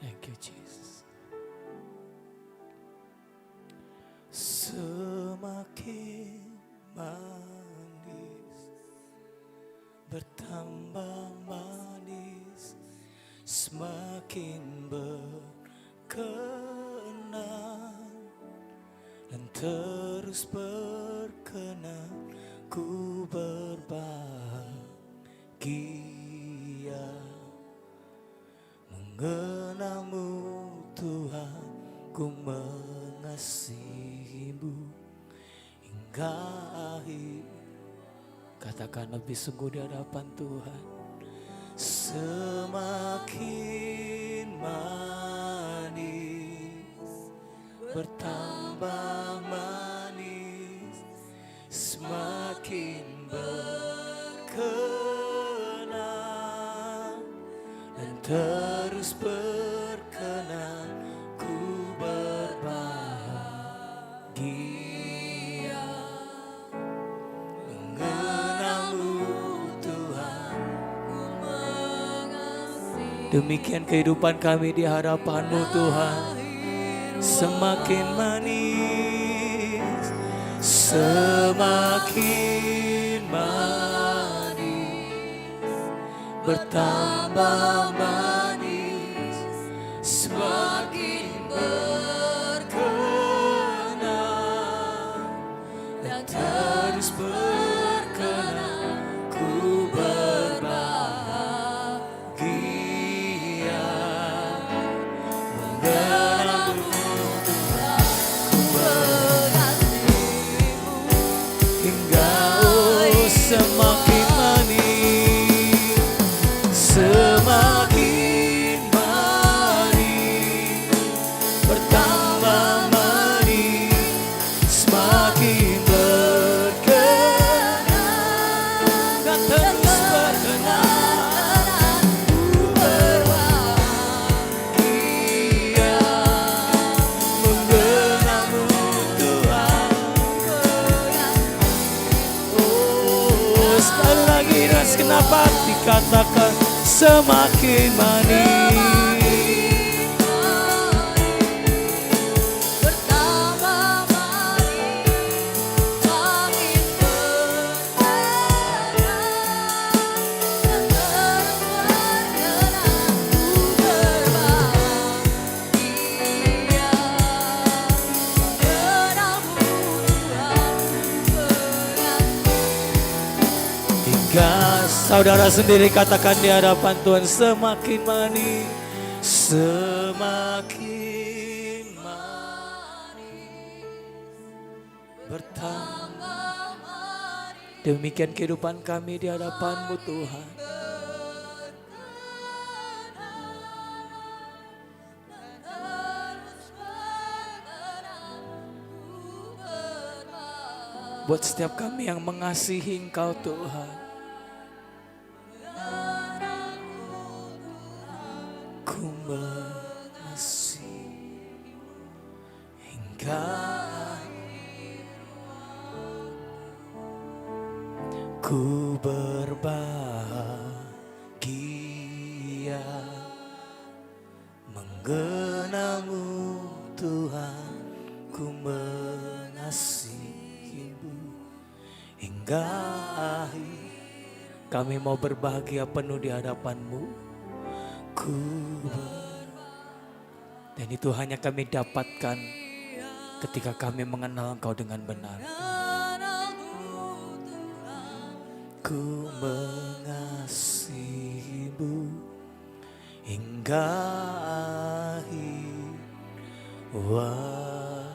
Thank you Jesus. Semakin manis, bertambah manis, semakin berkenan, dan terus berkenan ku berbahagia mengenalmu Tuhan, ku mengasihimu hingga akhir. Katakan lebih sungguh di hadapan Tuhan. Semakin manis, bertambah manis, semakin berkenan, dan terus berkenan ku berbahagia mengenalmu Tuhan. Demikian kehidupan kami di hadapan-Mu Tuhan. Semakin manis, semakin manis, bertambah manis, semakin berkenan, dan terus berkenan ku berbahagia mengenalmu Tuhan, ku mengasihimu hingga semakin manis, semakin manis, bertambah manis, semakin berkenan, dan terus berkenan ku berbahagia mengenalmu Tuhan. Oh, sekali lagi ras, kenapa dikatakan semakin manis, bertambah manis, semakin berkenan, dan terus berkenan ku berbahagia mengenalmu Tuhan, ku mengasihi. hingga saudara sendiri katakan di hadapan Tuhan, semakin manis, semakin manis, bertambah. Demikian kehidupan kami di hadapan-Mu Tuhan. Buat setiap kami yang mengasihi Engkau Tuhan, ku mengasihi hingga ku berbahagia mengenalmu Tuhan, ku mengasihimu hingga akhir. Kami mau berbahagia penuh di hadapan-Mu, dan itu hanya kami dapatkan ketika kami mengenal Engkau dengan benar. Ku mengasihimu hingga akhir waktu.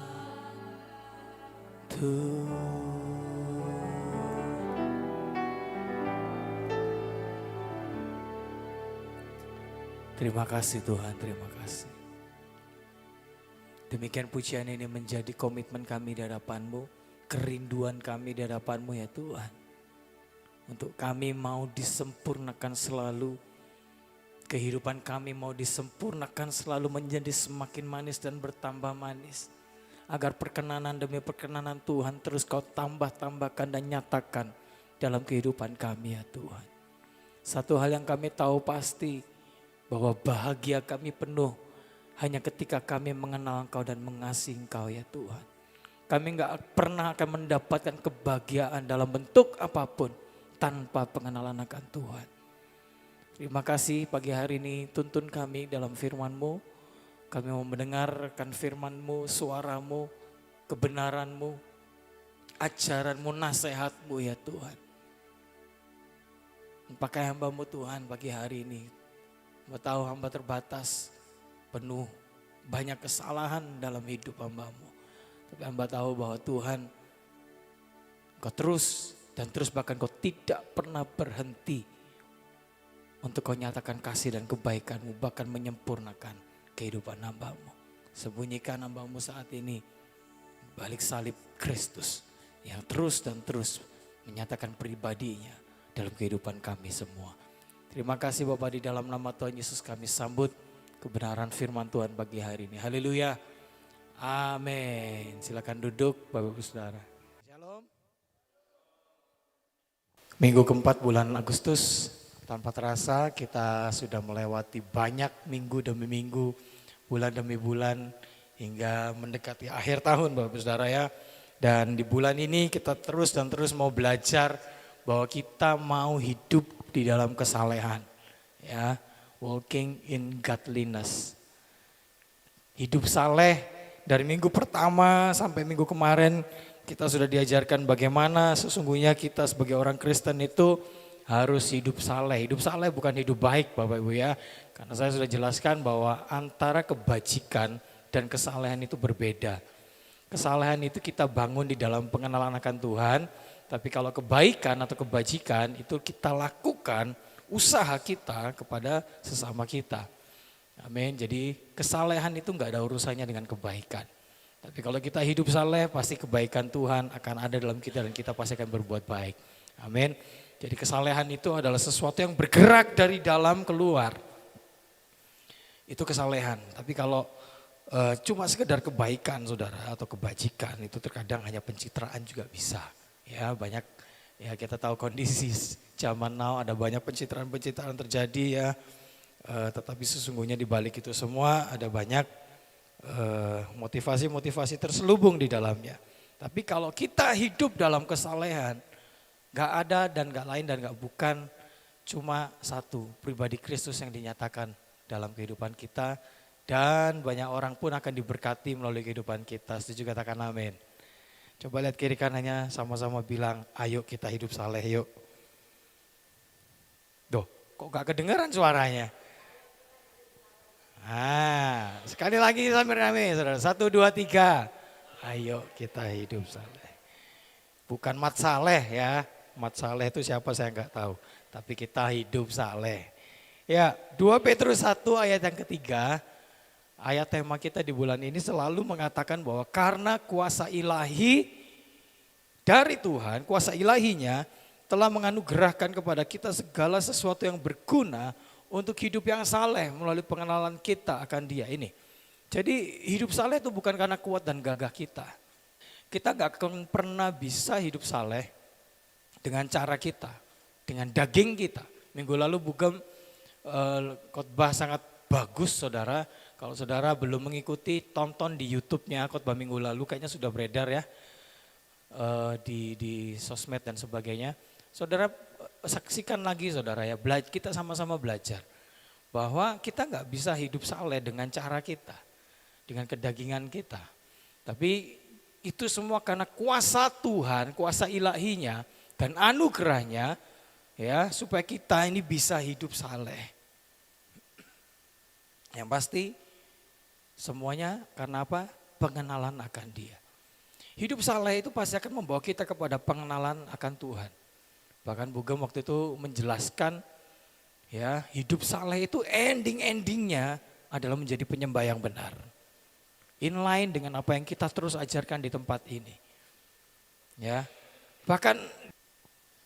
Terima kasih Tuhan, terima kasih. Demikian pujian ini menjadi komitmen kami di hadapan-Mu, kerinduan kami di hadapan-Mu ya Tuhan. Untuk kami mau disempurnakan selalu, kehidupan kami mau disempurnakan selalu menjadi semakin manis dan bertambah manis. Agar perkenanan demi perkenanan Tuhan terus Kau tambah-tambahkan dan nyatakan dalam kehidupan kami ya Tuhan. Satu hal yang kami tahu pasti, bahwa bahagia kami penuh hanya ketika kami mengenal Engkau dan mengasihi Engkau ya Tuhan. Kami nggak pernah akan mendapatkan kebahagiaan dalam bentuk apapun tanpa pengenalan akan Tuhan. Terima kasih pagi hari ini tuntun kami dalam firman-Mu. Kami mau mendengarkan firman-Mu, suara-Mu, kebenaran-Mu, ajaran-Mu, nasihat-Mu ya Tuhan. Pakai hamba-Mu Tuhan pagi hari ini. Hamba tahu hamba terbatas, penuh, banyak kesalahan dalam hidup hamba-Mu. Tapi hamba tahu bahwa Tuhan, Kau terus dan terus bahkan Kau tidak pernah berhenti untuk Kau nyatakan kasih dan kebaikan-Mu, bahkan menyempurnakan kehidupan hamba-Mu. Sembunyikan hamba-Mu saat ini balik salib Kristus yang terus dan terus menyatakan pribadinya dalam kehidupan kami semua. Terima kasih Bapak, di dalam nama Tuhan Yesus kami sambut kebenaran firman Tuhan pagi hari ini. Haleluya. Amin. Silakan duduk Bapak Ibu Saudara. Shalom. Minggu keempat bulan Agustus, tanpa terasa kita sudah melewati banyak minggu demi minggu, bulan demi bulan, hingga mendekati akhir tahun Bapak Ibu Saudara ya. Dan di bulan ini kita terus dan terus mau belajar bahwa kita mau hidup di dalam kesalehan, ya, walking in godliness. Hidup saleh dari minggu pertama sampai minggu kemarin kita sudah diajarkan bagaimana sesungguhnya kita sebagai orang Kristen itu harus hidup saleh. Hidup saleh bukan hidup baik Bapak Ibu ya, karena saya sudah jelaskan bahwa antara kebajikan dan kesalehan itu berbeda. Kesalehan itu kita bangun di dalam pengenalan akan Tuhan. Tapi kalau kebaikan atau kebajikan itu kita lakukan usaha kita kepada sesama kita. Amin. Jadi kesalehan itu enggak ada urusannya dengan kebaikan. Tapi kalau kita hidup saleh pasti kebaikan Tuhan akan ada dalam kita dan kita pasti akan berbuat baik. Amin. Jadi kesalehan itu adalah sesuatu yang bergerak dari dalam keluar. Itu kesalehan. Tapi kalau cuma sekedar kebaikan saudara atau kebajikan itu terkadang hanya pencitraan juga bisa. Ya banyak, ya kita tahu kondisi zaman now ada banyak pencitraan-pencitraan terjadi ya. Tetapi sesungguhnya di balik itu semua ada banyak motivasi-motivasi terselubung di dalamnya. Tapi kalau kita hidup dalam kesalehan, gak ada dan gak lain dan gak bukan, cuma satu, pribadi Kristus yang dinyatakan dalam kehidupan kita. Dan banyak orang pun akan diberkati melalui kehidupan kita. Setuju katakan amin. Coba lihat kiri kanannya sama-sama bilang, ayo kita hidup saleh yuk. Duh, kok gak kedengeran suaranya? Nah, sekali lagi sambil rame saudara. 1, 2, 3. Ayo kita hidup saleh. Bukan mat saleh ya. Mat saleh itu siapa saya nggak tahu. Tapi kita hidup saleh. Ya, 2 Petrus 1 ayat yang ketiga. Ayat tema kita di bulan ini selalu mengatakan bahwa karena kuasa ilahi dari Tuhan, kuasa ilahinya telah menganugerahkan kepada kita segala sesuatu yang berguna untuk hidup yang saleh melalui pengenalan kita akan Dia ini. Jadi hidup saleh itu bukan karena kuat dan gagah kita. Kita gak akan pernah bisa hidup saleh dengan cara kita, dengan daging kita. Minggu lalu Bugem khotbah sangat bagus saudara. Kalau saudara belum mengikuti, tonton di YouTube-nya khotbah minggu lalu, kayaknya sudah beredar ya di sosmed dan sebagainya. Saudara saksikan lagi saudara ya, kita sama-sama belajar bahwa kita nggak bisa hidup saleh dengan cara kita, dengan kedagingan kita. Tapi itu semua karena kuasa Tuhan, kuasa ilahinya dan anugerahnya ya, supaya kita ini bisa hidup saleh. Yang pasti semuanya karena apa? Pengenalan akan Dia. Hidup saleh itu pasti akan membawa kita kepada pengenalan akan Tuhan. Bahkan Bugem waktu itu menjelaskan ya, hidup saleh itu ending-endingnya adalah menjadi penyembah yang benar. Inline dengan apa yang kita terus ajarkan di tempat ini. Ya. Bahkan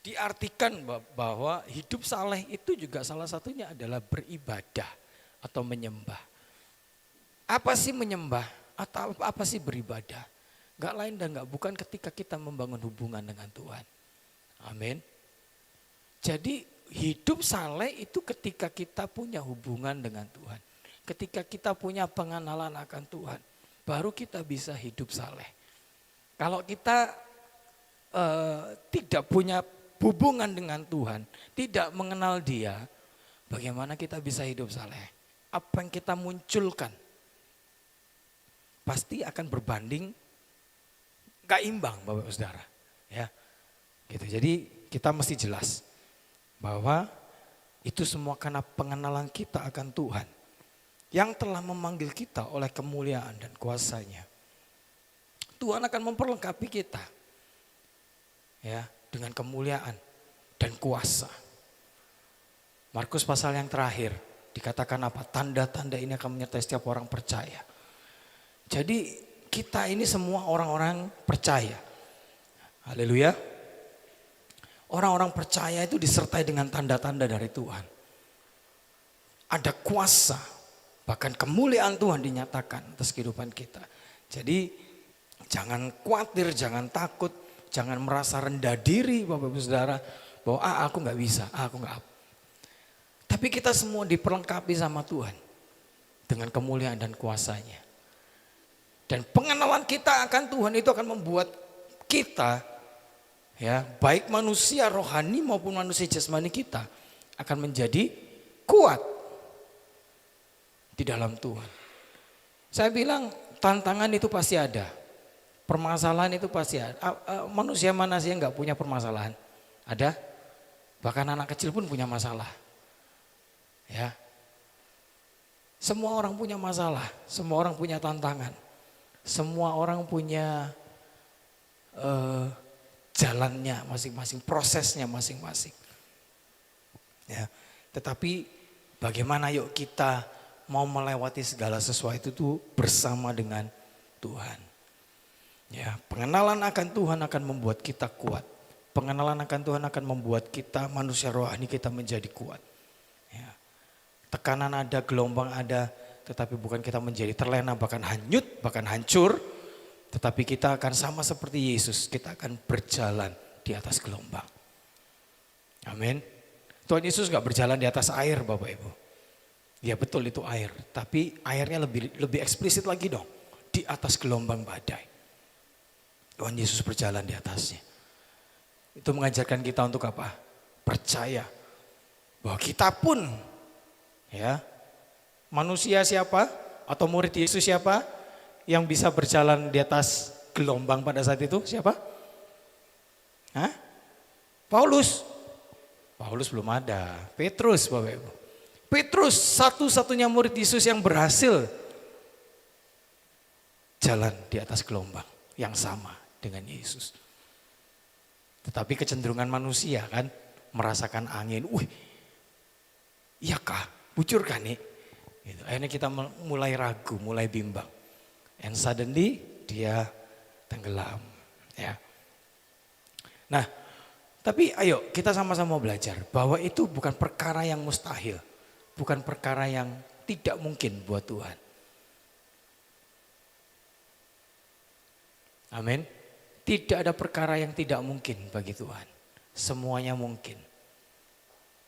diartikan bahwa hidup saleh itu juga salah satunya adalah beribadah atau menyembah. Apa sih menyembah atau apa sih beribadah? Gak lain dan gak bukan ketika kita membangun hubungan dengan Tuhan. Amin. Jadi hidup saleh itu ketika kita punya hubungan dengan Tuhan. Ketika kita punya pengenalan akan Tuhan, baru kita bisa hidup saleh. Kalau kita tidak punya hubungan dengan Tuhan, tidak mengenal Dia, bagaimana kita bisa hidup saleh? Apa yang kita munculkan pasti akan berbanding gak imbang, Bapak Saudara. Ya, gitu. Jadi kita mesti jelas bahwa itu semua karena pengenalan kita akan Tuhan yang telah memanggil kita oleh kemuliaan dan kuasa-Nya. Tuhan akan memperlengkapi kita ya dengan kemuliaan dan kuasa. Markus pasal yang terakhir dikatakan apa? Tanda-tanda ini akan menyertai setiap orang percaya. Jadi kita ini semua orang-orang percaya. Haleluya. Orang-orang percaya itu disertai dengan tanda-tanda dari Tuhan. Ada kuasa, bahkan kemuliaan Tuhan dinyatakan atas kehidupan kita. Jadi jangan khawatir, jangan takut, jangan merasa rendah diri Bapak Ibu Saudara. Bahwa aku gak bisa, aku gak. Tapi kita semua diperlengkapi sama Tuhan. Dengan kemuliaan dan kuasa-Nya. Dan pengenalan kita akan Tuhan itu akan membuat kita, ya, baik manusia rohani maupun manusia jasmani kita akan menjadi kuat di dalam Tuhan. Saya bilang tantangan itu pasti ada, permasalahan itu pasti ada. Manusia mana sih yang nggak punya permasalahan? Ada, bahkan anak kecil pun punya masalah. Ya, semua orang punya masalah, semua orang punya tantangan, semua orang punya jalannya masing-masing, prosesnya masing-masing. Ya, tetapi bagaimana yuk kita mau melewati segala sesuatu itu bersama dengan Tuhan. Ya, pengenalan akan Tuhan akan membuat kita kuat. Pengenalan akan Tuhan akan membuat kita manusia rohani kita menjadi kuat. Ya. Tekanan ada, gelombang ada, tetapi bukan kita menjadi terlena, bahkan hanyut, bahkan hancur. Tetapi kita akan sama seperti Yesus, kita akan berjalan di atas gelombang. Amin. Tuhan Yesus gak berjalan di atas air Bapak Ibu. Ya betul itu air, tapi airnya lebih eksplisit lagi dong. Di atas gelombang badai. Tuhan Yesus berjalan di atasnya. Itu mengajarkan kita untuk apa? Percaya bahwa kita pun, ya, manusia siapa atau murid Yesus siapa yang bisa berjalan di atas gelombang pada saat itu? Siapa? Hah? Paulus. Paulus belum ada. Petrus, Bapak Ibu. Petrus satu-satunya murid Yesus yang berhasil jalan di atas gelombang yang sama dengan Yesus. Tetapi kecenderungan manusia kan merasakan angin. Wih, iyakah? Bujur kan nih? Gitu. Akhirnya kita mulai ragu, mulai bimbang. And suddenly dia tenggelam. Ya. Nah, tapi ayo kita sama-sama belajar bahwa itu bukan perkara yang mustahil. Bukan perkara yang tidak mungkin buat Tuhan. Amin. Tidak ada perkara yang tidak mungkin bagi Tuhan. Semuanya mungkin.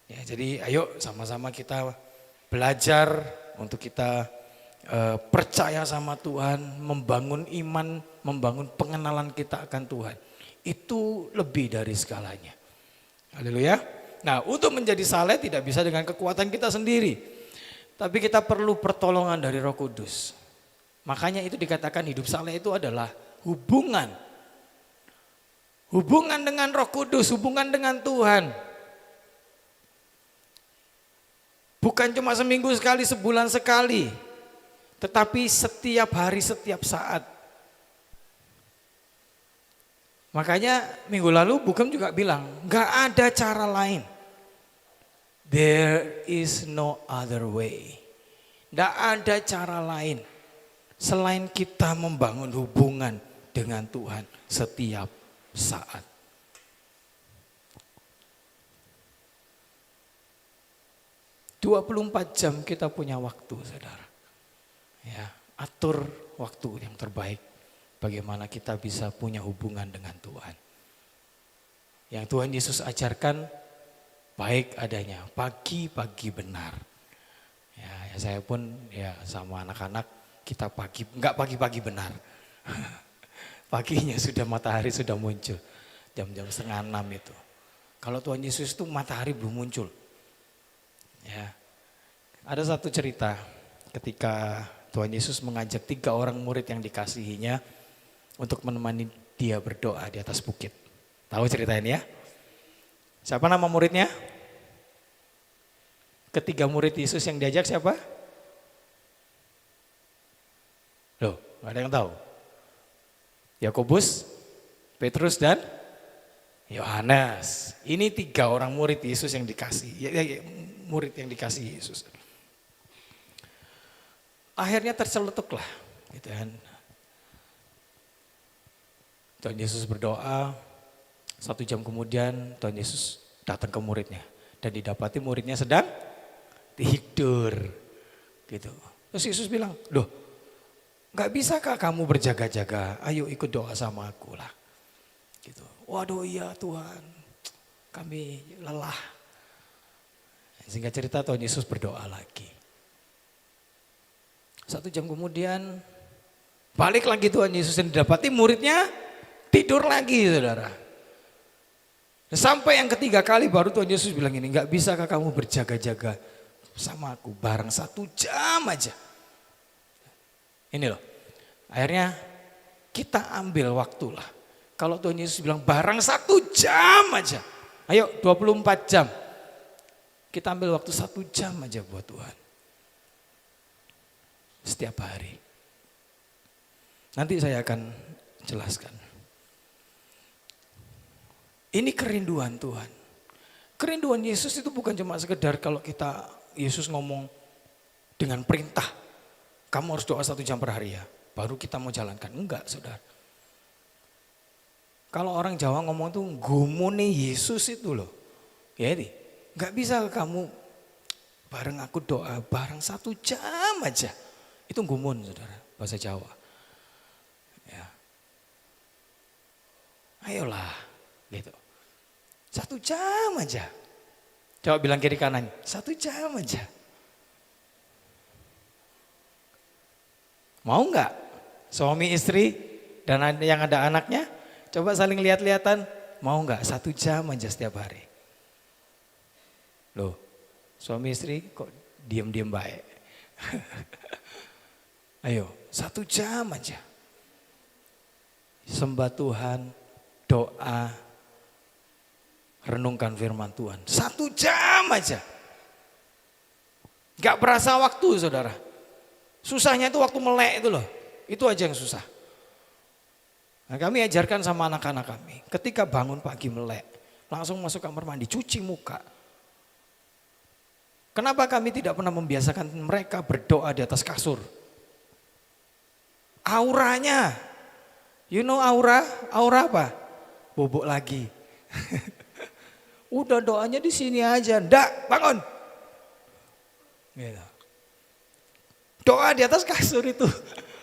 Ya, jadi ayo sama-sama kita belajar untuk kita percaya sama Tuhan, membangun iman, membangun pengenalan kita akan Tuhan. Itu lebih dari segalanya. Haleluya. Nah, untuk menjadi saleh tidak bisa dengan kekuatan kita sendiri. Tapi kita perlu pertolongan dari Roh Kudus. Makanya itu dikatakan hidup saleh itu adalah hubungan. Hubungan dengan Roh Kudus, hubungan dengan Tuhan. Bukan cuma seminggu sekali, sebulan sekali. Tetapi setiap hari, setiap saat. Makanya minggu lalu Bugem juga bilang, gak ada cara lain. There is no other way. Gak ada cara lain. Selain kita membangun hubungan dengan Tuhan setiap saat. "24 jam kita punya waktu, saudara. Ya, atur waktu yang terbaik. Bagaimana kita bisa punya hubungan dengan Tuhan. Yang Tuhan Yesus ajarkan baik adanya, pagi-pagi benar. Ya, saya pun ya sama anak-anak kita enggak pagi-pagi benar. Paginya sudah matahari sudah muncul, jam-jam 5:30 itu. Kalau Tuhan Yesus itu matahari belum muncul. Ya, ada satu cerita ketika Tuhan Yesus mengajak 3 orang murid yang dikasihinya untuk menemani dia berdoa di atas bukit. Tahu cerita ini ya? Siapa nama muridnya? Ketiga murid Yesus yang diajak siapa? Loh, gak ada yang tahu. Yakobus, Petrus dan Yohanes. Ini 3 orang murid Yesus yang dikasih. Murid yang dikasih Yesus. Akhirnya terceletuklah, gitu kan. Tuhan Yesus berdoa, 1 jam kemudian Tuhan Yesus datang ke muridnya. Dan didapati muridnya sedang tidur. Gitu. Terus Yesus bilang, loh gak bisakah kamu berjaga-jaga? Ayo ikut doa sama aku lah. Gitu. Waduh iya Tuhan, kami lelah. Sehingga cerita Tuhan Yesus berdoa lagi. 1 jam kemudian balik lagi Tuhan Yesus dan didapati muridnya tidur lagi saudara. Sampai yang ketiga kali baru Tuhan Yesus bilang ini, gak bisakah kamu berjaga-jaga sama aku bareng 1 jam aja. Ini loh, akhirnya kita ambil waktu lah. Kalau Tuhan Yesus bilang bareng 1 jam aja. Ayo 24 jam. Kita ambil waktu 1 jam aja buat Tuhan. Setiap hari. Nanti saya akan jelaskan. Ini kerinduan Tuhan. Kerinduan Yesus itu bukan cuma sekedar kalau Yesus ngomong dengan perintah. Kamu harus doa 1 jam per hari ya. Baru kita mau jalankan. Enggak saudara. Kalau orang Jawa ngomong tuh gumune Yesus itu loh. Ya ini. Enggak bisa kamu bareng aku doa bareng 1 jam aja. Itu gumun saudara. Bahasa Jawa. Ya. Ayolah. Gitu. 1 jam aja. Coba bilang kiri kanan. 1 jam aja. Mau nggak suami istri dan yang ada anaknya coba saling lihat-lihatan, mau nggak 1 jam aja setiap hari? Loh, suami istri kok diam-diam baik? Ayo 1 jam aja. Sembah Tuhan, doa, renungkan firman Tuhan. 1 jam aja. Gak berasa waktu saudara. Susahnya itu waktu melek itu loh. Itu aja yang susah. Nah, kami ajarkan sama anak-anak kami. Ketika bangun pagi melek. Langsung masuk kamar mandi. Cuci muka. Kenapa kami tidak pernah membiasakan mereka berdoa di atas kasur? Auranya. You know aura? Aura apa? Bobok lagi. Udah doanya di sini aja. Ndak, bangun. Gitu. Doa di atas kasur itu.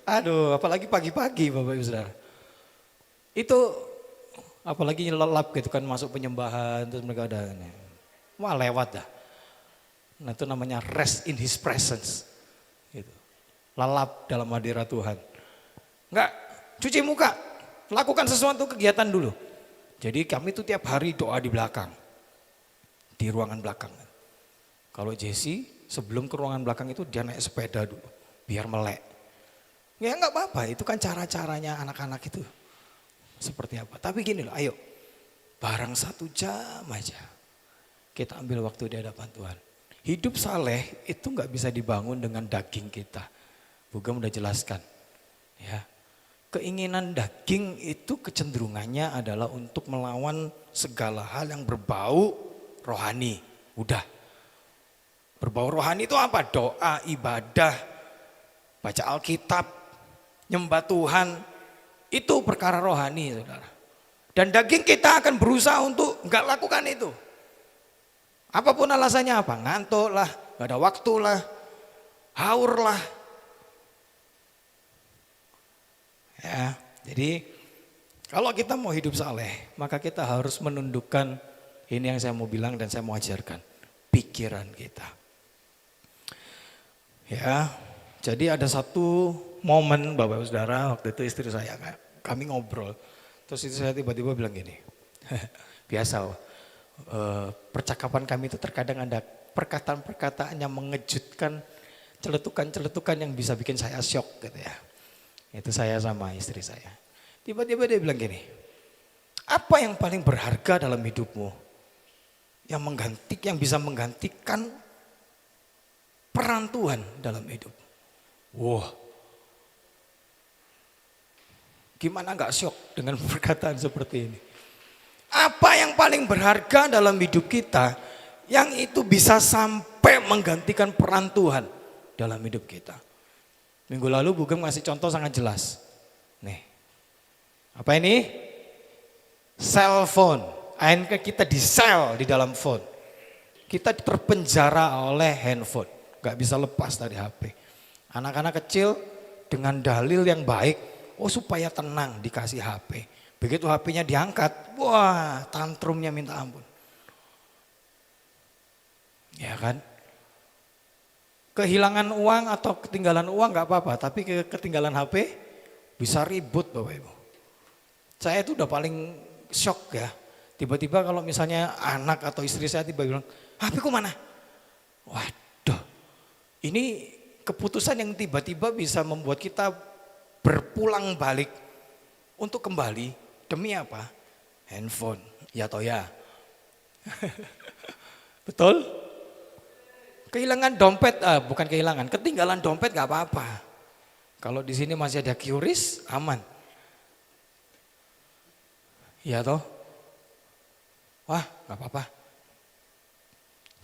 Aduh, apalagi pagi-pagi Bapak Ibu Saudara. Itu apalagi lelap gitu kan masuk penyembahan terus mereka ada. Wah lewat dah. Nah itu namanya rest in his presence. Gitu. Lelap dalam hadirat Tuhan. Enggak, cuci muka. Lakukan sesuatu kegiatan dulu. Jadi kami tuh tiap hari doa di belakang. Di ruangan belakang. Kalau Jesse sebelum ke ruangan belakang itu dia naik sepeda dulu. Biar melek. Ya enggak apa-apa, itu kan cara-caranya anak-anak itu. Seperti apa. Tapi gini loh, ayo. Barang 1 jam aja. Kita ambil waktu di hadapan Tuhan. Hidup saleh itu enggak bisa dibangun dengan daging kita. Bugam udah jelaskan. Ya. Keinginan daging itu kecenderungannya adalah untuk melawan segala hal yang berbau rohani. Udah. Berbau rohani itu apa? Doa, ibadah, baca Alkitab, nyembah Tuhan. Itu perkara rohani saudara. Dan daging kita akan berusaha untuk enggak lakukan itu. Apapun alasannya apa? Ngantuk lah, gak ada waktu lah, haur lah. Ya, jadi kalau kita mau hidup saleh, maka kita harus menundukkan Ini yang saya mau bilang dan saya mau ajarkan. Pikiran kita. Ya, jadi ada satu momen Bapak Saudara, waktu itu istri saya, kami ngobrol. Terus istri saya tiba-tiba bilang gini, biasa percakapan kami itu terkadang ada perkataan-perkataan yang mengejutkan, celetukan-celetukan yang bisa bikin saya syok gitu ya. Itu saya sama istri saya. Tiba-tiba dia bilang gini, apa yang paling berharga dalam hidupmu? Yang bisa menggantikan peran Tuhan dalam hidup. Wah. Gimana gak syok dengan perkataan seperti ini? Apa yang paling berharga dalam hidup kita yang itu bisa sampai menggantikan peran Tuhan dalam hidup kita? Minggu lalu Bu Gem ngasih contoh sangat jelas. Nih. Apa ini? Cell phone. Akhirnya kita di sel di dalam phone. Kita terpenjara oleh handphone. Gak bisa lepas dari HP. Anak-anak kecil dengan dalil yang baik. Oh supaya tenang dikasih HP. Begitu HP-nya diangkat. Wah tantrumnya minta ampun. Ya kan? Kehilangan uang atau ketinggalan uang gak apa-apa. Tapi ketinggalan HP bisa ribut Bapak Ibu. Saya itu udah paling shock ya. Tiba-tiba kalau misalnya anak atau istri saya tiba-tiba bilang, HP-ku mana? Waduh, ini keputusan yang tiba-tiba bisa membuat kita berpulang balik untuk kembali. Demi apa? Handphone, ya toh ya. Betul? Kehilangan dompet, bukan kehilangan, ketinggalan dompet gak apa-apa. Kalau di sini masih ada QRIS, aman. Ya toh? Wah, gak apa-apa.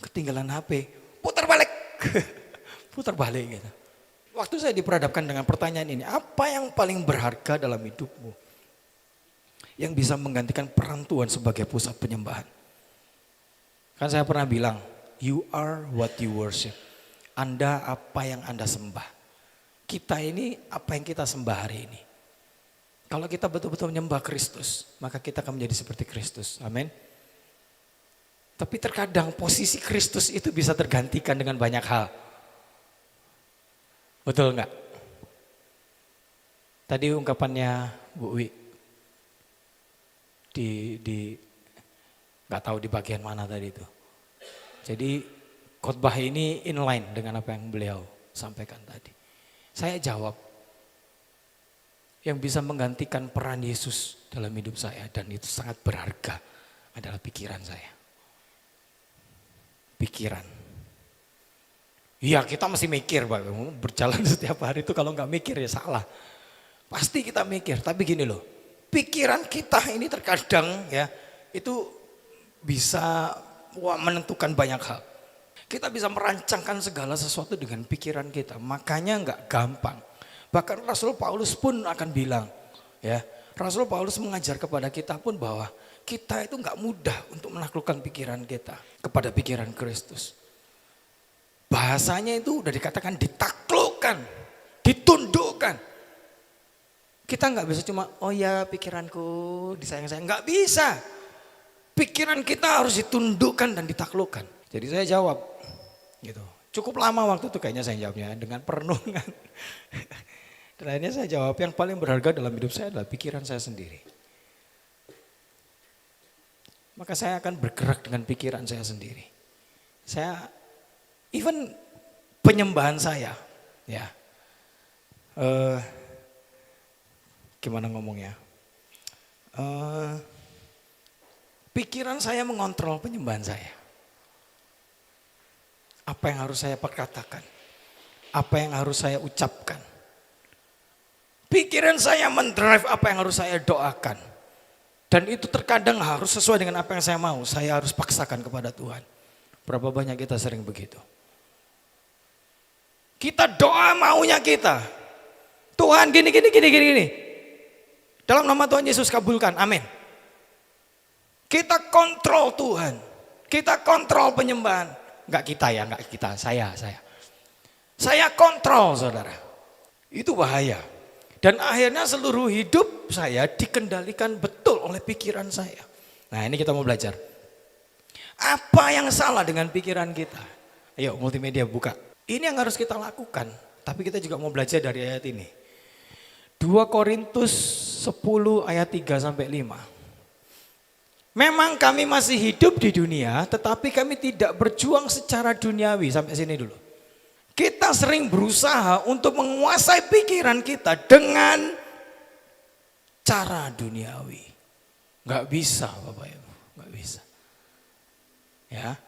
Ketinggalan HP, putar balik. Putar balik gitu. Waktu saya diperhadapkan dengan pertanyaan ini, apa yang paling berharga dalam hidupmu? Yang bisa menggantikan peran Tuhan sebagai pusat penyembahan. Kan saya pernah bilang, you are what you worship. Anda apa yang Anda sembah. Kita ini apa yang kita sembah hari ini. Kalau kita betul-betul menyembah Kristus, maka kita akan menjadi seperti Kristus. Amin. Tapi terkadang posisi Kristus itu bisa tergantikan dengan banyak hal. Betul enggak? Tadi ungkapannya Bu Wi di enggak tahu di bagian mana tadi itu. Jadi khotbah ini inline dengan apa yang beliau sampaikan tadi. Saya jawab, yang bisa menggantikan peran Yesus dalam hidup saya dan itu sangat berharga adalah pikiran saya. Pikiran. Iya kita mesti mikir Pak, berjalan setiap hari itu kalau nggak mikir ya salah. Pasti kita mikir, tapi gini loh, pikiran kita ini terkadang ya itu bisa menentukan banyak hal. Kita bisa merancangkan segala sesuatu dengan pikiran kita, makanya nggak gampang. Bahkan Rasul Paulus pun akan bilang, ya Rasul Paulus mengajar kepada kita pun bahwa kita itu nggak mudah untuk menaklukkan pikiran kita kepada pikiran Kristus. Bahasanya itu udah dikatakan ditaklukkan, ditundukkan. Kita nggak bisa cuma, oh ya pikiranku disayang-sayang, nggak bisa. Pikiran kita harus ditundukkan dan ditaklukkan. Jadi saya jawab, gitu. Cukup lama waktu itu kayaknya saya jawabnya dengan perenungan. Dan akhirnya saya jawab yang paling berharga dalam hidup saya adalah pikiran saya sendiri. Maka saya akan bergerak dengan pikiran saya sendiri. Saya, even penyembahan saya, ya, gimana ngomongnya? Pikiran saya mengontrol penyembahan saya. Apa yang harus saya perkatakan? Apa yang harus saya ucapkan? Pikiran saya mendrive apa yang harus saya doakan. Dan itu terkadang harus sesuai dengan apa yang saya mau. Saya harus paksakan kepada Tuhan. Berapa banyak kita sering begitu. Kita doa maunya kita. Tuhan gini. Dalam nama Tuhan Yesus kabulkan. Amin. Kita kontrol Tuhan. Kita kontrol penyembahan. Enggak kita ya, enggak kita. Saya. Saya kontrol saudara. Itu bahaya. Dan akhirnya seluruh hidup saya dikendalikan betul oleh pikiran saya. Nah ini kita mau belajar. Apa yang salah dengan pikiran kita? Ayo multimedia buka. Ini yang harus kita lakukan. Tapi kita juga mau belajar dari ayat ini. 2 Korintus 10 ayat 3 sampai 5. Memang kami masih hidup di dunia, tetapi kami tidak berjuang secara duniawi. Sampai sini dulu. Kita sering berusaha untuk menguasai pikiran kita dengan cara duniawi. Gak bisa Bapak Ibu, gak bisa. Ya,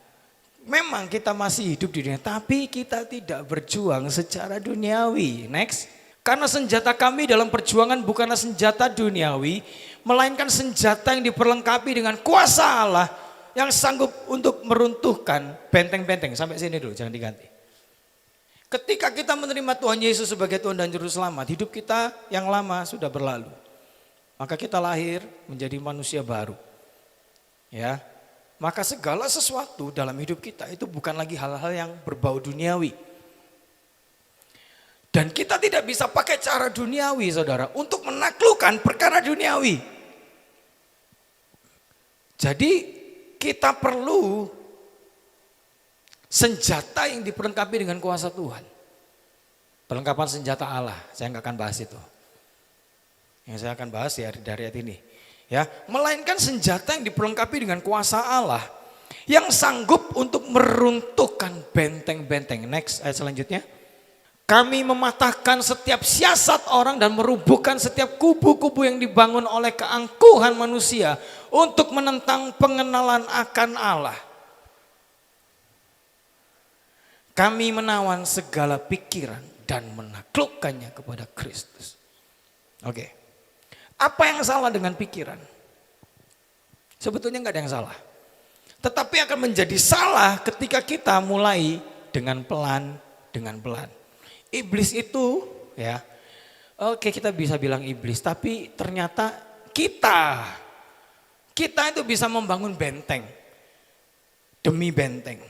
memang kita masih hidup di dunia, tapi kita tidak berjuang secara duniawi. Next. Karena senjata kami dalam perjuangan bukanlah senjata duniawi, melainkan senjata yang diperlengkapi dengan kuasa Allah yang sanggup untuk meruntuhkan benteng-benteng. Sampai sini dulu, jangan diganti. Ketika kita menerima Tuhan Yesus sebagai Tuhan dan Juru Selamat, hidup kita yang lama sudah berlalu. Maka kita lahir menjadi manusia baru. Ya, maka segala sesuatu dalam hidup kita itu bukan lagi hal-hal yang berbau duniawi. Dan kita tidak bisa pakai cara duniawi saudara untuk menaklukkan perkara duniawi. Jadi kita perlu senjata yang diperlengkapi dengan kuasa Tuhan. Perlengkapan senjata Allah, saya nggak akan bahas itu. Yang saya akan bahas ya dari ayat ini. Ya, melainkan senjata yang diperlengkapi dengan kuasa Allah yang sanggup untuk meruntuhkan benteng-benteng. Next ayat selanjutnya. Kami mematahkan setiap siasat orang dan merubuhkan setiap kubu-kubu yang dibangun oleh keangkuhan manusia untuk menentang pengenalan akan Allah. Kami menawan segala pikiran dan menaklukkannya kepada Kristus. Oke. Apa yang salah dengan pikiran? Sebetulnya nggak ada yang salah. Tetapi akan menjadi salah ketika kita mulai dengan pelan. Iblis itu ya, oke kita bisa bilang iblis, tapi ternyata kita itu bisa membangun benteng demi benteng.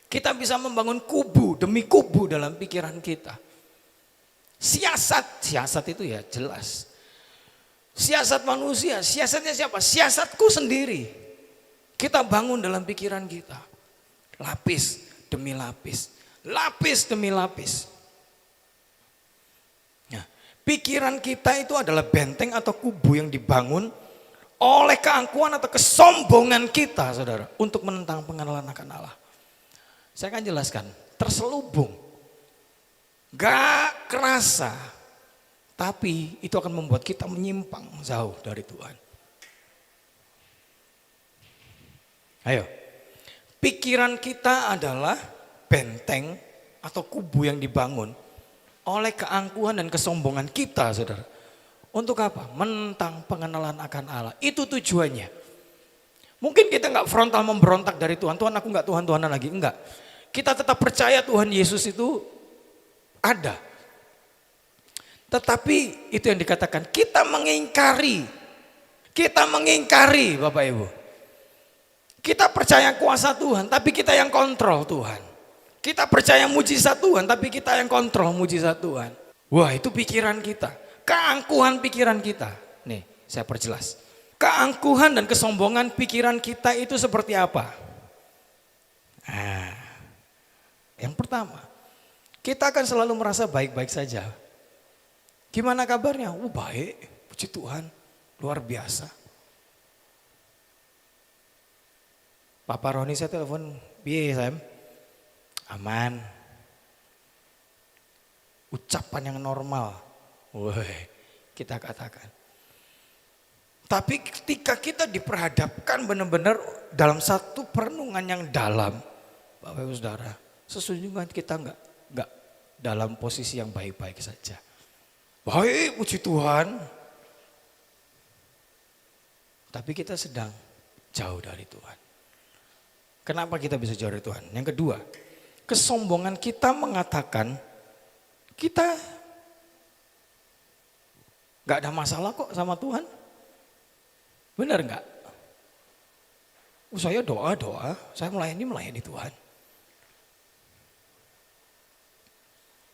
Kita bisa membangun kubu demi kubu dalam pikiran kita. Siasat itu ya jelas. Siasat manusia, siasatnya siapa? Siasatku sendiri. Kita bangun dalam pikiran kita. Lapis demi lapis. Lapis demi lapis. Nah, pikiran kita itu adalah benteng atau kubu yang dibangun oleh keangkuhan atau kesombongan kita, saudara, untuk menentang pengenalan akan Allah. Saya akan jelaskan, terselubung, gak kerasa, tapi itu akan membuat kita menyimpang jauh dari Tuhan. Ayo, pikiran kita adalah benteng atau kubu yang dibangun oleh keangkuhan dan kesombongan kita, saudara. Untuk apa? Menentang pengenalan akan Allah. Itu tujuannya. Mungkin kita nggak frontal memberontak dari Tuhan. Tuhan aku nggak Tuhan-Tuhanan lagi. Enggak. Kita tetap percaya Tuhan Yesus itu ada. Tetapi itu yang dikatakan kita mengingkari. Kita mengingkari Bapak Ibu. Kita percaya kuasa Tuhan tapi kita yang kontrol Tuhan. Kita percaya mujizat Tuhan tapi kita yang kontrol mujizat Tuhan. Wah itu pikiran kita. Keangkuhan pikiran kita. Nih saya perjelas. Keangkuhan dan kesombongan pikiran kita itu seperti apa? Nah, yang pertama, kita akan selalu merasa baik-baik saja. Gimana kabarnya? Baik, puji Tuhan, luar biasa. Papa Roni saya telepon, piye Sam? Aman. Ucapan yang normal. Woi, kita katakan. Tapi ketika kita diperhadapkan benar-benar dalam satu perenungan yang dalam, Bapak Ibu Saudara, sesungguhnya kita enggak dalam posisi yang baik-baik saja. Baik, puji Tuhan. Tapi kita sedang jauh dari Tuhan. Kenapa kita bisa jauh dari Tuhan? Yang kedua, kesombongan kita mengatakan kita enggak ada masalah kok sama Tuhan. Benar enggak? Saya doa, saya melayani Tuhan.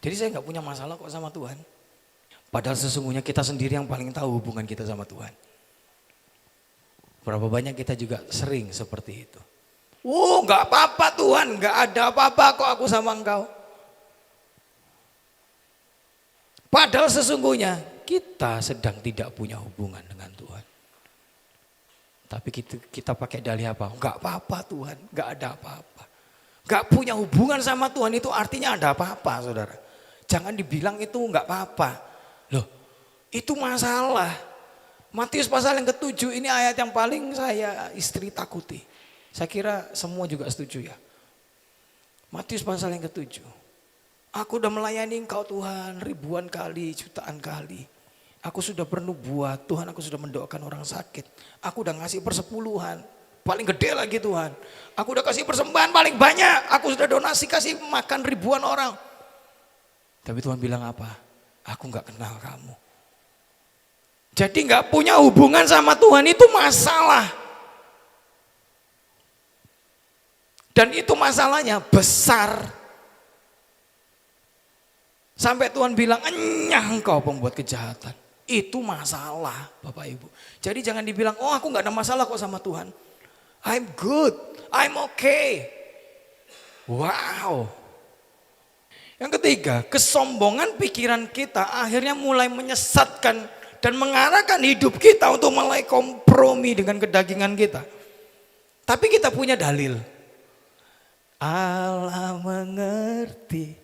Jadi saya enggak punya masalah kok sama Tuhan. Padahal sesungguhnya kita sendiri yang paling tahu hubungan kita sama Tuhan. Berapa banyak kita juga sering seperti itu. Oh, nggak apa-apa Tuhan, nggak ada apa-apa kok aku sama engkau. Padahal sesungguhnya kita sedang tidak punya hubungan dengan Tuhan. Tapi kita pakai dalih apa? Nggak apa-apa Tuhan, nggak ada apa-apa. Nggak punya hubungan sama Tuhan itu artinya ada apa-apa, saudara. Jangan dibilang itu nggak apa-apa. Loh, itu masalah. Matius pasal yang ke-7 ini ayat yang paling saya istri takuti. Saya kira semua juga setuju ya. Matius pasal yang ke-7. Aku udah melayani engkau Tuhan ribuan kali, jutaan kali. Aku sudah bernubuat, Tuhan aku sudah mendoakan orang sakit. Aku udah ngasih persepuluhan, paling gede lagi Tuhan. Aku udah kasih persembahan paling banyak, aku sudah donasi kasih makan ribuan orang. Tapi Tuhan bilang apa? Aku gak kenal kamu. Jadi gak punya hubungan sama Tuhan itu masalah. Dan itu masalahnya besar. Sampai Tuhan bilang, enyah engkau pembuat kejahatan. Itu masalah Bapak Ibu. Jadi jangan dibilang, oh aku gak ada masalah kok sama Tuhan. I'm good, I'm okay. Wow. Yang ketiga, kesombongan pikiran kita akhirnya mulai menyesatkan dan mengarahkan hidup kita untuk mulai kompromi dengan kedagingan kita. Tapi kita punya dalil. Allah mengerti,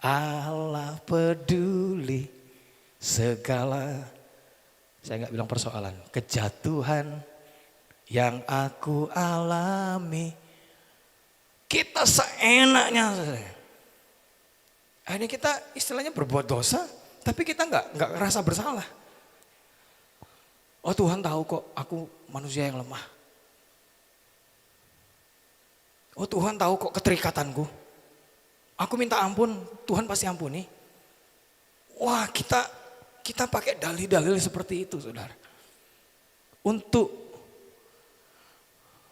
Allah peduli segala, saya nggak bilang persoalan, kejatuhan yang aku alami. Kita seenaknya, akhirnya kita istilahnya berbuat dosa, tapi kita nggak ngerasa bersalah. Oh Tuhan tahu kok aku manusia yang lemah. Oh Tuhan tahu kok keterikatanku. Aku minta ampun, Tuhan pasti ampuni. Wah kita pakai dalil-dalil seperti itu saudara. Untuk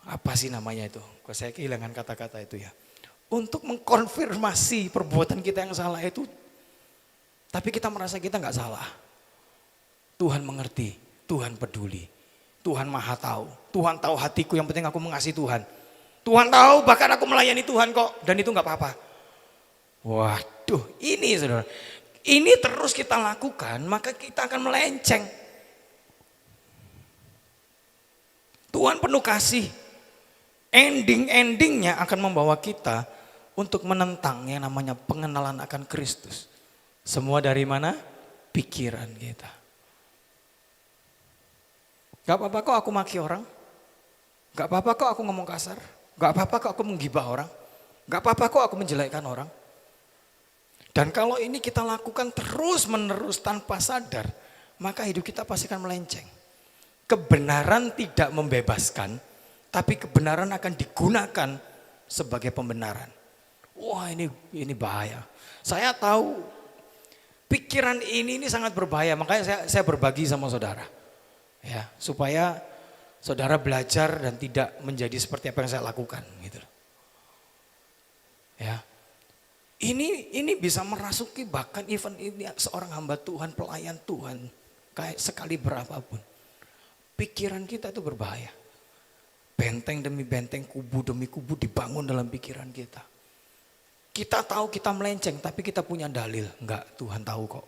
apa sih namanya itu? Kok saya kehilangan kata-kata itu ya. Untuk mengkonfirmasi perbuatan kita yang salah itu. Tapi kita merasa kita nggak salah. Tuhan mengerti, Tuhan peduli. Tuhan maha tahu. Tuhan tahu hatiku, yang penting aku mengasihi Tuhan. Tuhan tahu bahkan aku melayani Tuhan kok. Dan itu gak apa-apa. Waduh ini saudara. Ini terus kita lakukan maka kita akan melenceng. Tuhan penuh kasih. Ending-endingnya akan membawa kita untuk menentang yang namanya pengenalan akan Kristus. Semua dari mana? Pikiran kita. Gak apa-apa kok aku maki orang. Gak apa-apa kok aku ngomong kasar. Gak apa-apa kok aku menggibah orang. Gak apa-apa kok aku menjelekkan orang. Dan kalau ini kita lakukan terus menerus tanpa sadar, maka hidup kita pasti akan melenceng. Kebenaran tidak membebaskan, tapi kebenaran akan digunakan sebagai pembenaran. Wah ini bahaya. Saya tahu pikiran ini sangat berbahaya, makanya saya berbagi sama saudara. Ya, supaya saudara belajar dan tidak menjadi seperti apa yang saya lakukan gitu. Ya. Ini bisa merasuki bahkan even ini seorang hamba Tuhan, pelayan Tuhan, kayak sekali berapapun. Pikiran kita itu berbahaya. Benteng demi benteng, kubu demi kubu dibangun dalam pikiran kita. Kita tahu kita melenceng, tapi kita punya dalil. Enggak, Tuhan tahu kok.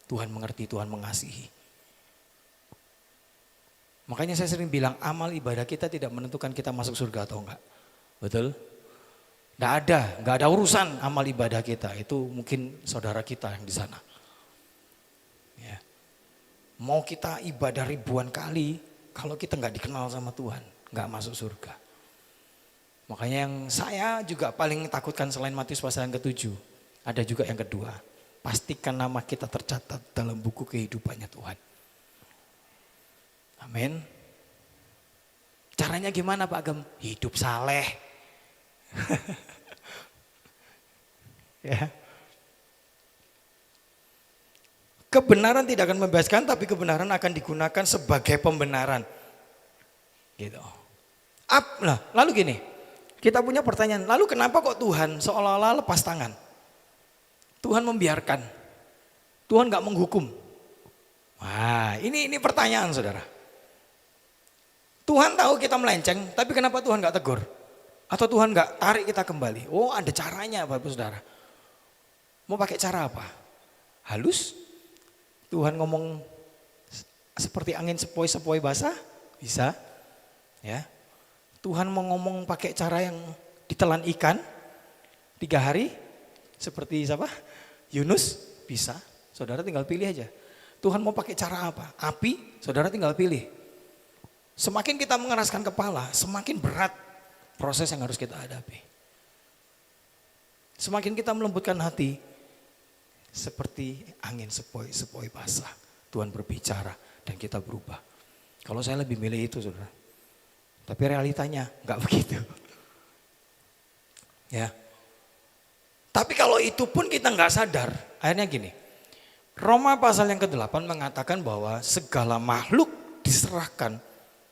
Tuhan mengerti, Tuhan mengasihi. Makanya saya sering bilang amal ibadah kita tidak menentukan kita masuk surga atau enggak. Betul? Enggak ada urusan amal ibadah kita. Itu mungkin saudara kita yang di sana. Ya. Mau kita ibadah ribuan kali, kalau kita enggak dikenal sama Tuhan, enggak masuk surga. Makanya yang saya juga paling takutkan selain Matius pasal yang ke-7, ada juga yang kedua. Pastikan nama kita tercatat dalam buku kehidupannya Tuhan. Amin. Caranya gimana Pak Agam? Hidup saleh. Ya. Kebenaran tidak akan membebaskan, tapi kebenaran akan digunakan sebagai pembenaran. Gitu. Nah, lalu gini, kita punya pertanyaan, lalu kenapa kok Tuhan seolah-olah lepas tangan? Tuhan membiarkan. Tuhan gak menghukum. Wah, ini pertanyaan saudara. Tuhan tahu kita melenceng, tapi kenapa Tuhan gak tegur? Atau Tuhan nggak tarik kita kembali? Oh, ada caranya Bapak Saudara. Mau pakai cara apa? Halus? Tuhan ngomong seperti angin sepoi-sepoi basah? Bisa. Ya. Tuhan mau ngomong pakai cara yang ditelan ikan 3 hari? Seperti siapa? Yunus? Bisa. Saudara tinggal pilih aja. Tuhan mau pakai cara apa? Api? Saudara tinggal pilih. Semakin kita mengeraskan kepala, semakin berat proses yang harus kita hadapi. Semakin kita melembutkan hati, seperti angin sepoi-sepoi basah. Tuhan berbicara dan kita berubah. Kalau saya lebih milih itu, saudara. Tapi realitanya nggak begitu. Ya. Tapi kalau itu pun kita nggak sadar, akhirnya gini. Roma pasal yang ke-8 mengatakan bahwa segala makhluk diserahkan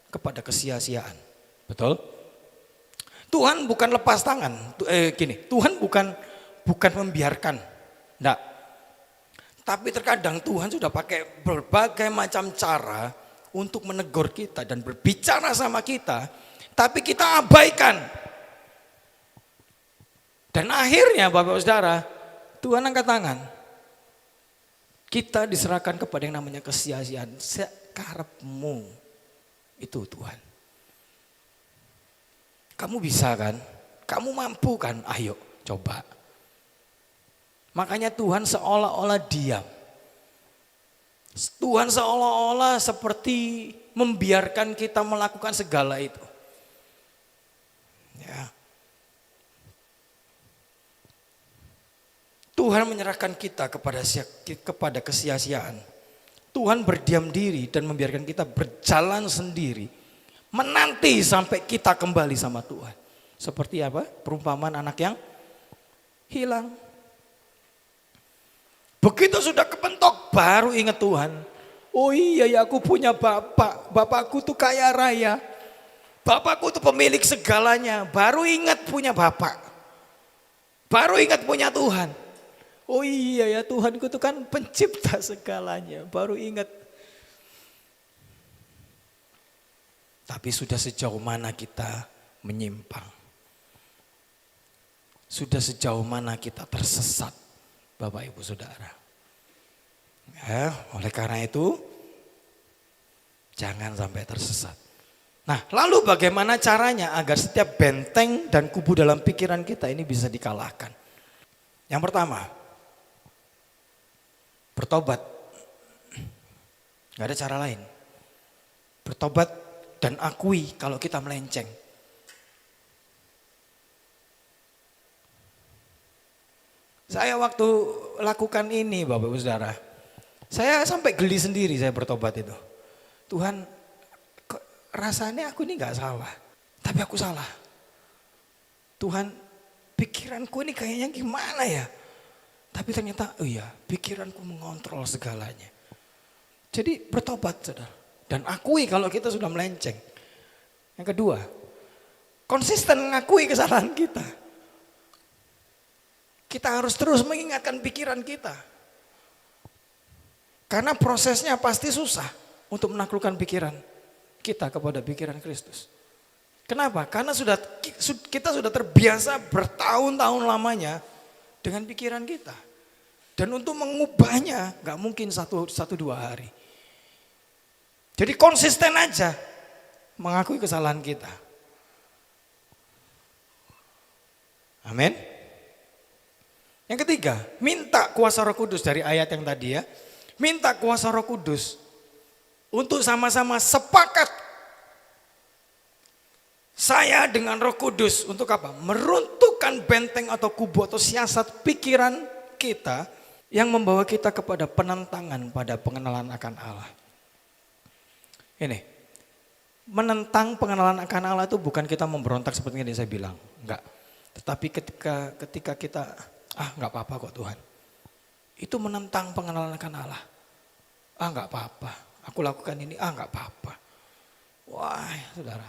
kepada kesia-siaan. Betul? Tuhan bukan lepas tangan. Tuhan bukan membiarkan. Enggak. Tapi terkadang Tuhan sudah pakai berbagai macam cara untuk menegur kita dan berbicara sama kita, tapi kita abaikan. Dan akhirnya Bapak Saudara, Tuhan angkat tangan. Kita diserahkan kepada yang namanya kesia-siaan. Sekarepmu itu Tuhan. Kamu bisa kan? Kamu mampu kan? Ayo coba. Makanya Tuhan seolah-olah diam. Tuhan seolah-olah seperti membiarkan kita melakukan segala itu. Ya. Tuhan menyerahkan kita kepada kesia-siaan. Tuhan berdiam diri dan membiarkan kita berjalan sendiri. Menanti sampai kita kembali sama Tuhan. Seperti apa? Perumpamaan anak yang hilang. Begitu sudah kepentok baru ingat Tuhan. Oh iya ya, aku punya bapak. Bapakku tuh kaya raya. Bapakku tuh pemilik segalanya. Baru ingat punya bapak. Baru ingat punya Tuhan. Oh iya ya, Tuhanku tuh kan pencipta segalanya. Baru ingat. Tapi sudah sejauh mana kita menyimpang. Sudah sejauh mana kita tersesat. Bapak Ibu Saudara. Ya, oleh karena itu jangan sampai tersesat. Nah, lalu bagaimana caranya agar setiap benteng dan kubu dalam pikiran kita ini bisa dikalahkan? Yang pertama, bertobat. Gak ada cara lain. Bertobat dan akui kalau kita melenceng. Saya waktu lakukan ini Bapak Ibu Saudara, saya sampai geli sendiri saya bertobat itu. Tuhan, rasanya aku ini gak salah, tapi aku salah. Tuhan, pikiranku ini kayaknya gimana ya? Tapi ternyata, oh iya, pikiranku mengontrol segalanya. Jadi bertobat saudara, dan akui kalau kita sudah melenceng. Yang kedua, konsisten mengakui kesalahan kita. Kita harus terus mengingatkan pikiran kita. Karena prosesnya pasti susah untuk menaklukkan pikiran kita kepada pikiran Kristus. Kenapa? Karena kita sudah terbiasa bertahun-tahun lamanya dengan pikiran kita. Dan untuk mengubahnya gak mungkin satu dua hari. Jadi konsisten aja mengakui kesalahan kita. Amin. Yang ketiga, minta kuasa Roh Kudus dari ayat yang tadi ya. Minta kuasa Roh Kudus untuk sama-sama sepakat. Saya dengan Roh Kudus untuk apa? Meruntuhkan benteng atau kubu atau siasat pikiran kita yang membawa kita kepada penentangan pada pengenalan akan Allah. Ini, menentang pengenalan akan Allah itu bukan kita memberontak seperti yang saya bilang. Enggak. Tetapi ketika kita enggak apa-apa kok Tuhan. Itu menentang pengenalan akan Allah. Enggak apa-apa. Aku lakukan ini, enggak apa-apa. Wah, saudara.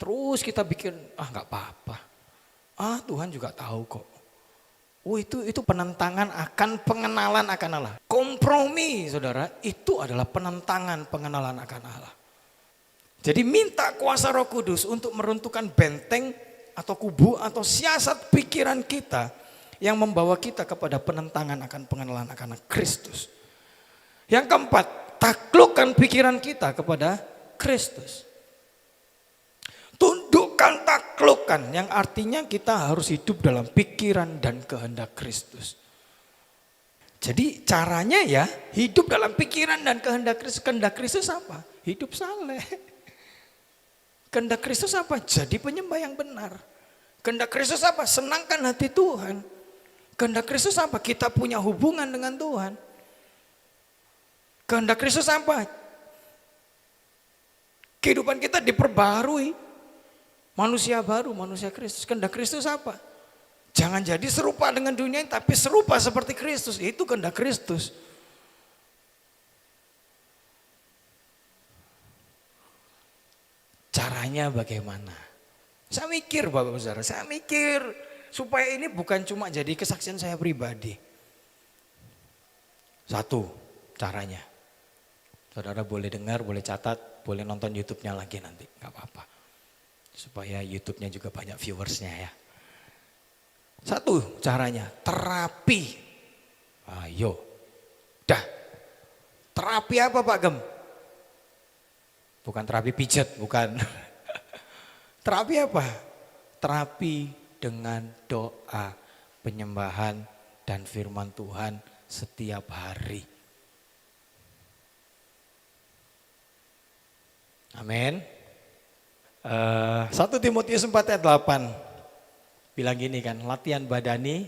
Terus kita bikin, enggak apa-apa. Tuhan juga tahu kok. Oh itu penentangan akan pengenalan akan Allah. Kompromi saudara, itu adalah penentangan pengenalan akan Allah. Jadi minta kuasa Roh Kudus untuk meruntuhkan benteng atau kubu atau siasat pikiran kita yang membawa kita kepada penentangan akan pengenalan akan Kristus. Yang keempat, taklukkan pikiran kita kepada Kristus. Tundukkan, taklukkan, yang artinya kita harus hidup dalam pikiran dan kehendak Kristus. Jadi caranya ya hidup dalam pikiran dan kehendak Kristus. Kehendak Kristus apa? Hidup saleh. Kehendak Kristus apa? Jadi penyembah yang benar. Kehendak Kristus apa? Senangkan hati Tuhan. Kehendak Kristus apa? Kita punya hubungan dengan Tuhan. Kehendak Kristus apa? Kehidupan kita diperbarui. Manusia baru, manusia Kristus. Kehendak Kristus apa? Jangan jadi serupa dengan dunia ini, tapi serupa seperti Kristus. Itu kehendak Kristus. Caranya bagaimana? Saya mikir Bapak Saudara, saya mikir supaya ini bukan cuma jadi kesaksian saya pribadi. Satu, caranya. Saudara boleh dengar, boleh catat, boleh nonton YouTube-nya lagi nanti, gak apa-apa. Supaya YouTube-nya juga banyak viewersnya ya. Satu caranya, terapi. Ayo, dah. Terapi apa Pak Gem? Bukan terapi pijat, bukan. Terapi apa? Terapi dengan doa, penyembahan dan firman Tuhan setiap hari. Amin. 1 Timotius 4 ayat 8 bilang gini kan, latihan badani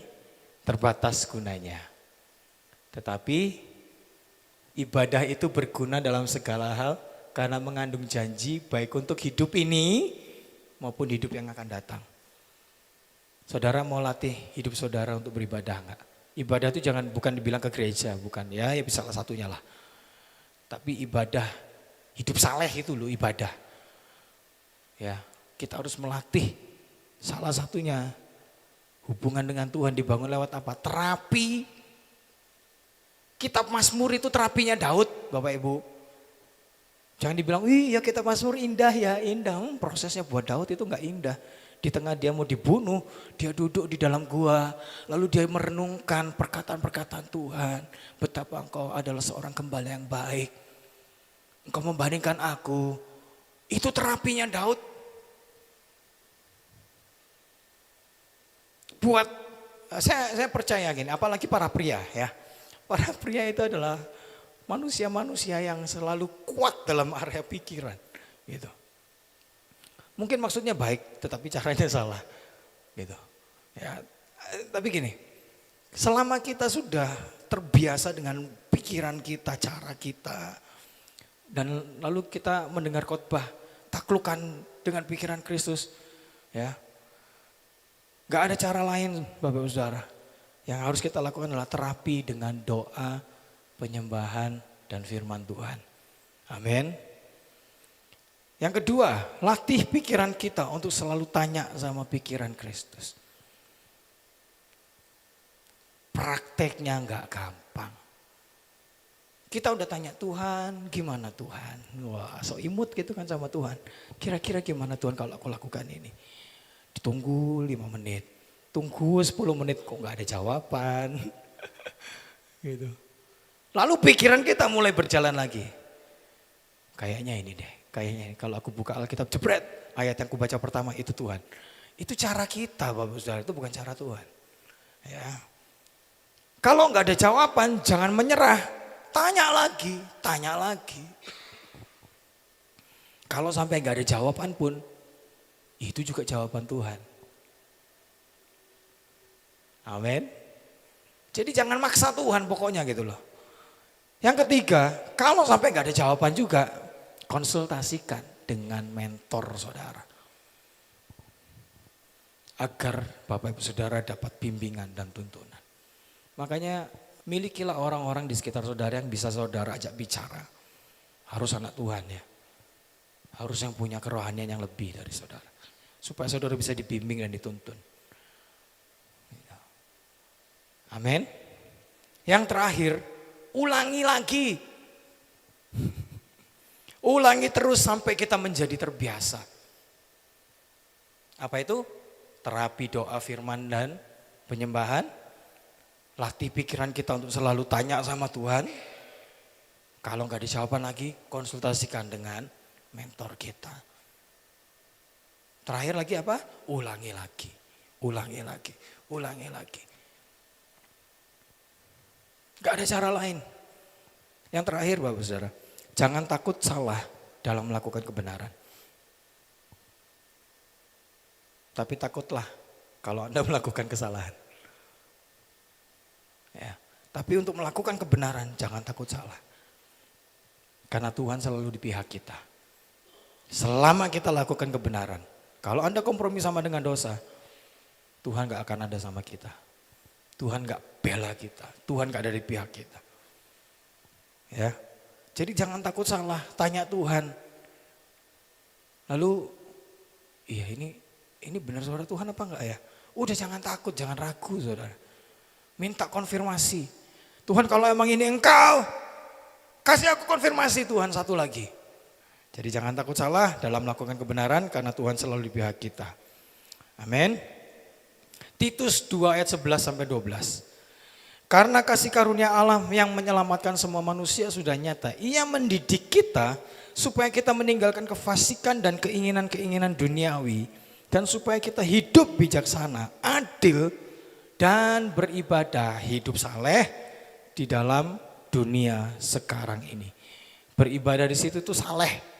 terbatas gunanya. Tetapi ibadah itu berguna dalam segala hal karena mengandung janji baik untuk hidup ini maupun hidup yang akan datang. Saudara mau latih hidup saudara untuk beribadah enggak? Ibadah itu bukan dibilang ke gereja, bukan ya bisa salah satunya lah. Tapi ibadah, hidup saleh itu loh ibadah. Ya, kita harus melatih. Salah satunya hubungan dengan Tuhan dibangun lewat apa? Terapi. Kitab Mazmur itu terapinya Daud, Bapak Ibu. Jangan dibilang, iya kitab Mazmur indah ya, indah. Prosesnya buat Daud itu enggak indah. Di tengah dia mau dibunuh, dia duduk di dalam gua. Lalu dia merenungkan perkataan-perkataan Tuhan. Betapa engkau adalah seorang gembala yang baik. Engkau membandingkan aku. Itu terapinya Daud. Buat saya percaya gini, apalagi para pria ya. Para pria itu adalah manusia-manusia yang selalu kuat dalam area pikiran gitu. Mungkin maksudnya baik tetapi caranya salah gitu. Ya, tapi gini, selama kita sudah terbiasa dengan pikiran kita, cara kita, dan lalu kita mendengar khotbah, taklukkan dengan pikiran Kristus ya. Gak ada cara lain Bapak Saudara. Yang harus kita lakukan adalah terapi dengan doa, penyembahan dan firman Tuhan. Amin. Yang kedua, latih pikiran kita untuk selalu tanya sama pikiran Kristus. Prakteknya gak gampang. Kita udah tanya Tuhan, gimana Tuhan? Wah, so imut gitu kan sama Tuhan. Kira-kira gimana Tuhan kalau aku lakukan ini? Ditunggu 5 menit, tunggu 10 menit kok gak ada jawaban. Gitu. Lalu pikiran kita mulai berjalan lagi. Kayaknya ini deh, kayaknya ini. Kalau aku buka Alkitab jebret, ayat yang aku baca pertama itu Tuhan. Itu cara kita Bapak Saudara, itu bukan cara Tuhan. Ya. Kalau gak ada jawaban jangan menyerah, tanya lagi, tanya lagi. Kalau sampai gak ada jawaban pun, itu juga jawaban Tuhan. Amin. Jadi jangan maksa Tuhan pokoknya gitu loh. Yang ketiga, kalau sampai gak ada jawaban juga, konsultasikan dengan mentor saudara. Agar Bapak Ibu Saudara dapat bimbingan dan tuntunan. Makanya milikilah orang-orang di sekitar saudara yang bisa saudara ajak bicara. Harus anak Tuhan ya. Harus yang punya kerohanian yang lebih dari saudara. Supaya saudara bisa dibimbing dan dituntun. Amin. Yang terakhir, ulangi lagi. Ulangi terus sampai kita menjadi terbiasa. Apa itu? Terapi doa, firman, dan penyembahan. Latih pikiran kita untuk selalu tanya sama Tuhan. Kalau nggak ada jawaban lagi, konsultasikan dengan mentor kita. Terakhir lagi apa? Ulangi lagi, ulangi lagi, ulangi lagi. Gak ada cara lain. Yang terakhir Bapak Saudara, jangan takut salah dalam melakukan kebenaran. Tapi takutlah kalau Anda melakukan kesalahan. Ya, tapi untuk melakukan kebenaran jangan takut salah. Karena Tuhan selalu di pihak kita. Selama kita lakukan kebenaran. Kalau Anda kompromi sama dengan dosa, Tuhan gak akan ada sama kita. Tuhan gak bela kita. Tuhan gak ada di pihak kita. Ya, jadi jangan takut salah, tanya Tuhan. Lalu, iya ini benar saudara Tuhan apa enggak ya? Udah jangan takut, jangan ragu saudara. Minta konfirmasi. Tuhan kalau emang ini engkau, kasih aku konfirmasi Tuhan satu lagi. Jadi jangan takut salah dalam melakukan kebenaran karena Tuhan selalu di pihak kita. Amin. Titus 2 ayat 11 sampai 12. Karena kasih karunia Allah yang menyelamatkan semua manusia sudah nyata. Ia mendidik kita supaya kita meninggalkan kefasikan dan keinginan-keinginan duniawi. Dan supaya kita hidup bijaksana, adil, dan beribadah hidup saleh di dalam dunia sekarang ini. Beribadah di situ itu saleh.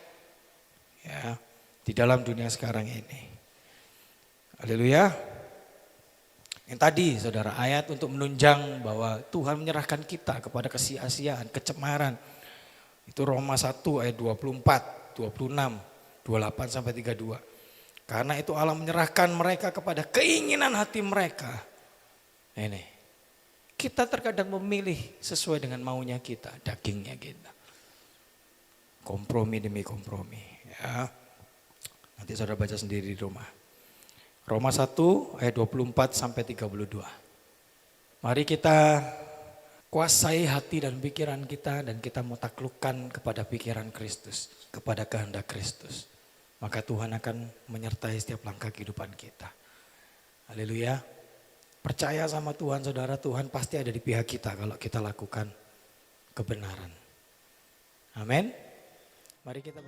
Ya, di dalam dunia sekarang ini. Haleluya. Yang tadi saudara ayat untuk menunjang bahwa Tuhan menyerahkan kita kepada kesia-siaan, kecemaran. Itu Roma 1 ayat 24, 26, 28 sampai 32. Karena itu Allah menyerahkan mereka kepada keinginan hati mereka. Ini. Kita terkadang memilih sesuai dengan maunya kita, dagingnya kita. Kompromi demi kompromi. Ya. Nanti saudara baca sendiri di rumah. Roma 1 ayat 24 sampai 32. Mari kita kuasai hati dan pikiran kita dan kita mau taklukkan kepada pikiran Kristus, kepada kehendak Kristus. Maka Tuhan akan menyertai setiap langkah kehidupan kita. Haleluya. Percaya sama Tuhan saudara, Tuhan pasti ada di pihak kita kalau kita lakukan kebenaran. Amin. Mari kita